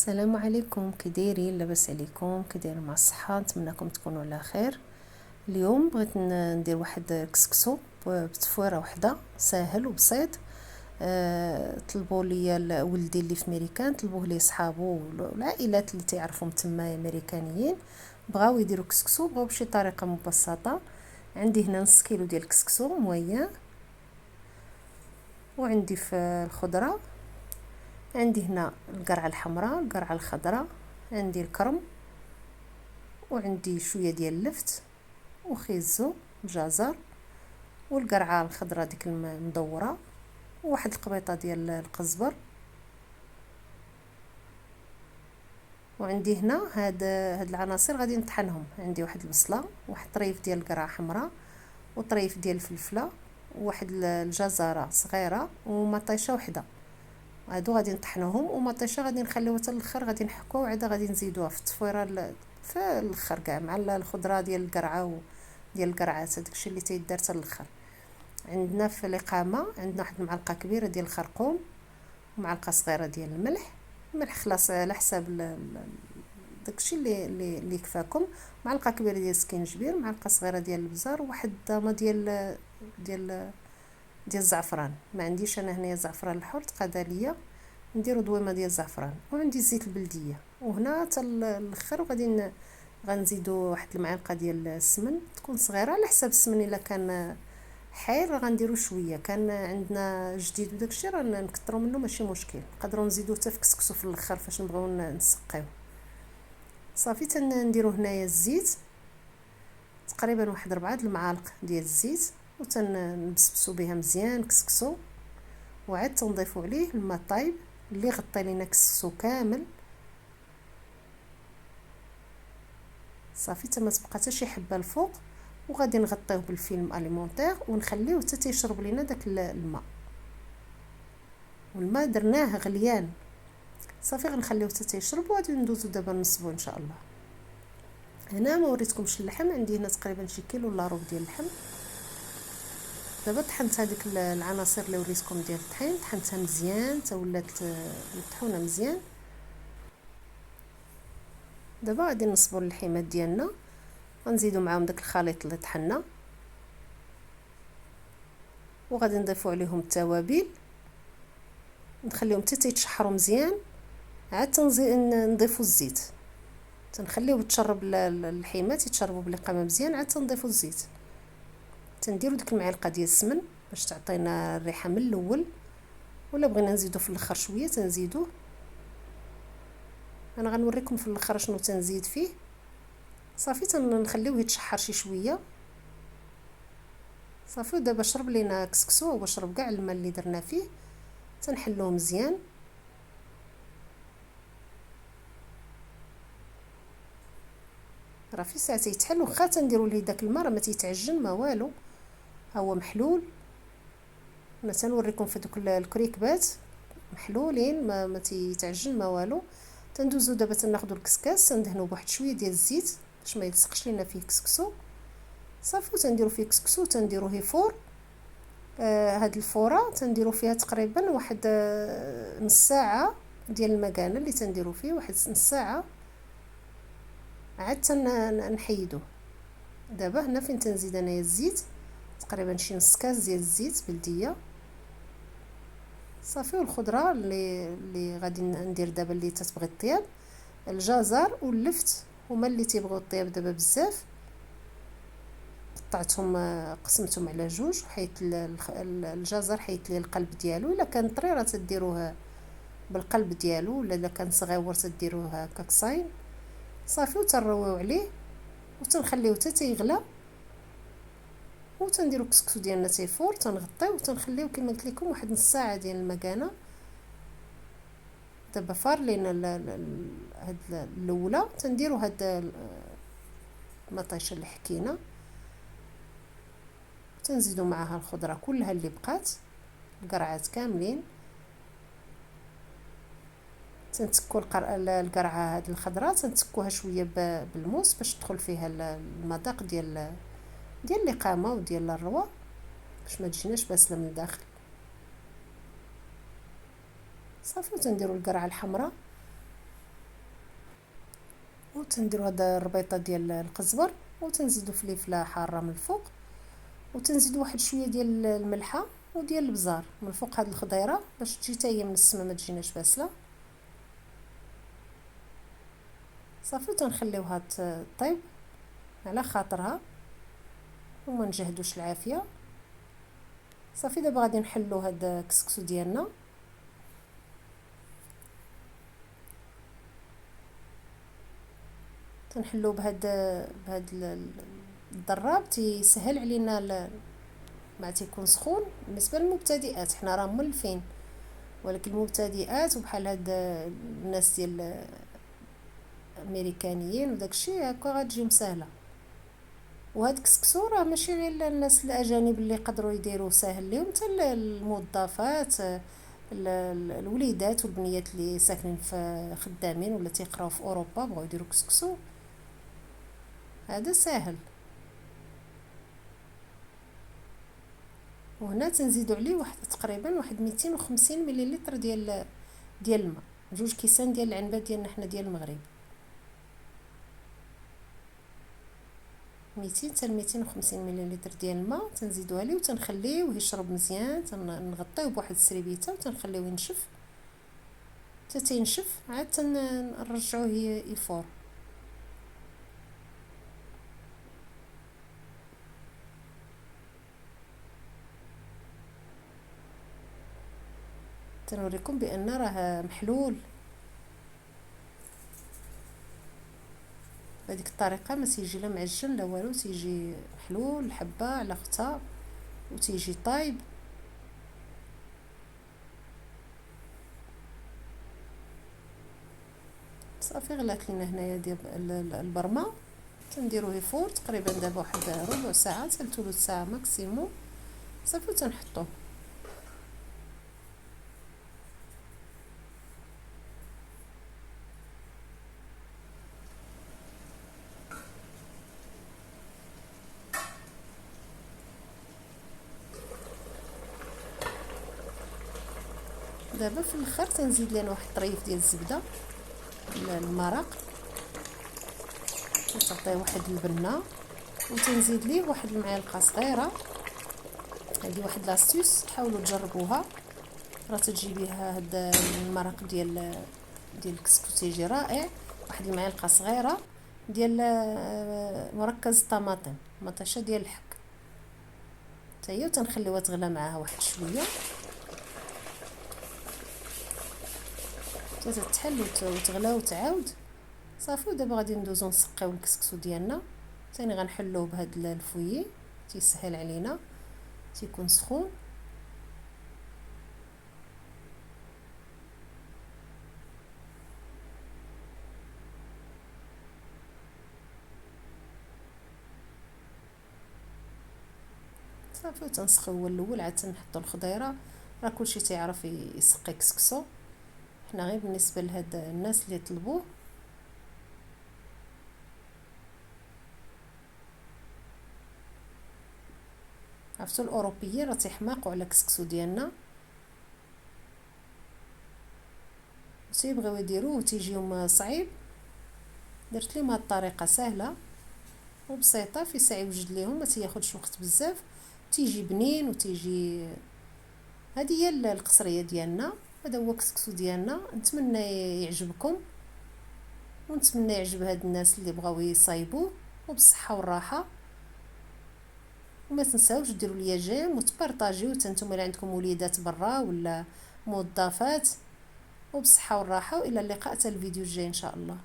السلام عليكم، كي دايرين؟ لاباس عليكم؟ كي دايرين مع الصحه؟ نتمنىكم تكونوا على خير. اليوم بغيت ندير واحد كسكسو بتفويره وحده، ساهل وبسيط. طلبوا لي ولدي اللي في امريكان، طلبوه لي صحابو والعائلات اللي تعرفهم تما امريكانيين، بغاو يديروا كسكسو، بغاو بشي طريقه مبسطه. عندي هنا نص كيلو ديال الكسكسو مويان، وعندي في الخضره، عندي هنا القرعه الحمراء، القرعه الخضراء، عندي الكرم، وعندي شويه ديال اللفت وخيزو جزر، والقرعه الخضراء ديك المدوره، وواحد القبيطه ديال القزبر. وعندي هنا هاد العناصر غادي نطحنهم. عندي واحد البصله، واحد طريف ديال القرعه حمراء، وطريف ديال الفلفله، وواحد الجزره صغيره، ومطيشه وحده. هادو غادي نطحنوهم، ومطيشه غادي نخليوها حتى الاخر، غادي نحكوها وعاد غادي نزيدوها في التصفيره في الاخر كاع مع الخضره ديال القرعه وديال القرعات. هاداكشي اللي تيدار حتى الاخر. عندنا في الاقامه عندنا واحد المعلقه كبيره ديال الخرقوم، ومعلقه صغيره ديال الملح خلاص على حساب داكشي اللي كفاكم. معلقه كبيره ديال السكينجبير، معلقه صغيره ديال البزار، وواحد الضامه ديال الزعفران. ما عنديش انا هنايا الزعفران الحر، تقادا ليا نديرو دويمه ديال الزعفران. وعندي الزيت البلديه. وهنا حتى الاخر غنزيدو واحد المعلقه ديال السمن، تكون صغيره على حساب السمن. الا كان حار غنديرو شويه، كان عندنا جديد وداكشي راه نكثروا منه ماشي مشكل. نقدروا نزيدو حتى في كسكسو في الاخر فاش نبغيو نسقيو. صافي تنديرو هنايا الزيت تقريبا واحد 4 المعالق ديال الزيت، وتنبسبسو بها مزيان كسكسو، وعاد تنضيفو عليه الماء طايب اللي غطي لينا كسكسو كامل. صافي تما تبقى حتى شي حبه الفوق، وغادي نغطيوه بالفيلم اليمونتير ونخليوه حتى تيشرب لينا داك الماء. والماء درناه غليان. صافي غنخليوه حتى تيشرب، وغادي ندوزو دابا نصبو ان شاء الله. هنا ما وريتكمش اللحم، عندي هنا تقريبا شي كيلو الا ربع ديال اللحم. دابا طحنت هذيك العناصر اللي وريتكم ديال الطحين، طحنتها مزيان حتى ولات مطحونه مزيان. دابا غادي نصبوا اللحيمات ديالنا، غنزيدوا معاهم داك الخليط اللي طحنا، وغادي نضيفوا عليهم التوابل، نخليهم حتى تيتشحروا مزيان. عاد نضيفوا الزيت، تنخليوه تشرب اللحيمات يتشربوا بالقامه مزيان. عاد تنضيفوا الزيت، تنديروا ديك المعلقه ديال السمن باش تعطينا الريحه من الاول، ولا بغينا نزيدو في الاخر شويه تنزيدوه. انا غنوريكم في الاخر شنو تنزيد فيه. صافي تنخليوه يتشحر شي شويه. صافي دابا شرب لينا كسكسو، هو شرب كاع الماء اللي درنا فيه. تنحلوه مزيان. راه في ساعه تيتحل، واخا تنديروا ليه داك الماء راه ما تيتعجن ما والو، ها هو محلول. انا تنوريكم في دوك الكريكبات محلولين، ما تيتعجن ما والو. تندوزو دابا تناخذوا الكسكاس، تندهنوا بواحد شويه ديال الزيت باش ما يلصقش لينا فيه كسكسو. صافي تنديروا فيه كسكسو، تنديروه فور. هاد الفوره تنديروا فيها تقريبا واحد نص ساعه ديال المكانه اللي تنديروا فيه، واحد نص ساعه. عاد نحيدوه. دابا هنا فين تنزيد انايا الزيت، تقريبا شي نص كاس ديال الزيت بلديه. صافي والخضره اللي غادي ندير دابا اللي تتبغي الطياب، الجزر واللفت هما اللي تيبغيو الطياب دابا بزاف. قطعتهم قسمتهم على جوج، حيت الجزر حيت ليه القلب ديالو. الا كان طري راه تديروه بالقلب ديالو، ولا الا كان صغيور تديروه هكاك صاين. صافي وترويو عليه وتنخليوه حتى تيغلى، وتنديرو الكسكسو ديالنا تيفور، تنغطيو وتنخليو كما قلت لكم واحد نص ساعه ديال المكانه. دابا فار لينا هاد الاولى، تنديرو هاد المطيشه اللي حكينا، تنزيدو معاها الخضره كلها اللي بقات، القرعات كاملين. تنتكو القرعه هاد الخضراء تنتكوها شويه بالموس باش تدخل فيها المذاق ديال الاقامه وديال الروه، باش ما تجيناش باسله من الداخل. صافي تنديروا القرعه الحمراء وتنديروا هاد الربيطه ديال القزبر، وتنزيدوا فليفله حاره من الفوق، وتنزيدوا واحد شويه ديال الملحه وديال البزار من فوق هاد الخضيره باش تجي حتى هي من السما ما تجيناش باسله. صافي تنخليوها طيب على خاطرها وما نجهدوش العافيه. صافي دابا غادي نحلو هاد الكسكسو ديالنا. تنحلو بهاد الضراب تيسهل علينا مع تيكون سخون. بالنسبه للمبتدئات حنا راه مولفين، ولكن المبتدئات وبحال هاد الناس ديال الامريكانيين وداكشي هكا غتجيهم سهله. وهاد الكسكسو راه ماشي غير الناس الاجانب اللي يقدروا يديروه، ساهل ليهم حتى الموظفات، الوليدات والبنيات اللي ساكنين في خدامين ولا تيقراو في اوروبا بغاو يديروا كسكسو، هذا ساهل. وهنا تنزيدوا عليه واحد تقريبا 250 مليلتر ديال الماء، 2 كيسان ديال العنبه ديالنا حنا ديال المغرب، 200 حتى 250 مليلتر ديال الماء تنزيدوه عليه وتنخليوه يشرب مزيان. تنغطيوه بواحد السريبيته وتنخليوه ينشف حتى تينشف، عاد تنرجعوه يفور. تنوريكم بان راه محلول بهذيك الطريقه، ما تيجي لا معجن لا والو، تيجي محلول حبه على اختها وتيجي طايب. صافي غلات لينا هنايا ديال البرمه، تنديروه يفور تقريبا دابا واحد ربع ساعه حتى ثلث ساعه ماكسيموم. صافي تنحطوه. دابا في الاخر تنزيد لينا واحد الطريف ديال الزبده المرق، وتعطيه واحد البنه، وتنزيد ليه واحد المعلقه صغيره. هذه واحد لاستيوس حاولوا تجربوها، راه تجي بها هاد المرق ديال الكسكس تيجي رائع. واحد المعلقه صغيره ديال مركز الطماطم، مطيشه ديال الحك حتى هي، وتنخليوها تغلى معاها واحد شويه حتى تتحل وتغلى وتعاود. صافي ودابا غادي ندوزو نسقيو الكسكسو ديالنا. ثاني غنحلوه بهاد الفويي تيسهل علينا، تيكون سخون. صافي تنسخيو الاول عاد تنحطو الخضيره. راه كلشي تيعرف يسقي كسكسو، حنا غير بالنسبه لهاد الناس اللي طلبوه. عرفتوا الاوروبيين راه تيحماقوا على الكسكسو ديالنا، تيبغيو يديروه تيجيهم صعيب. درت لهم هاد الطريقه سهله وبسيطه، في ساعه يوجد ليهم، ما تياخذش وقت بزاف، تيجي بنين وتيجي. هذه هي القصريه ديالنا، هذا هو الكسكسو ديالنا. نتمنى يعجبكم، ونتمنى يعجب هاد الناس اللي بغاو يصايبوه، وبالصحه والراحه. وما تنساوش ديروا ليا جيم وتبارطاجيو حتى نتوما اللي عندكم وليدات برا ولا موظفات. وبالصحه والراحه، والى اللقاء حتى الفيديو الجاي ان شاء الله.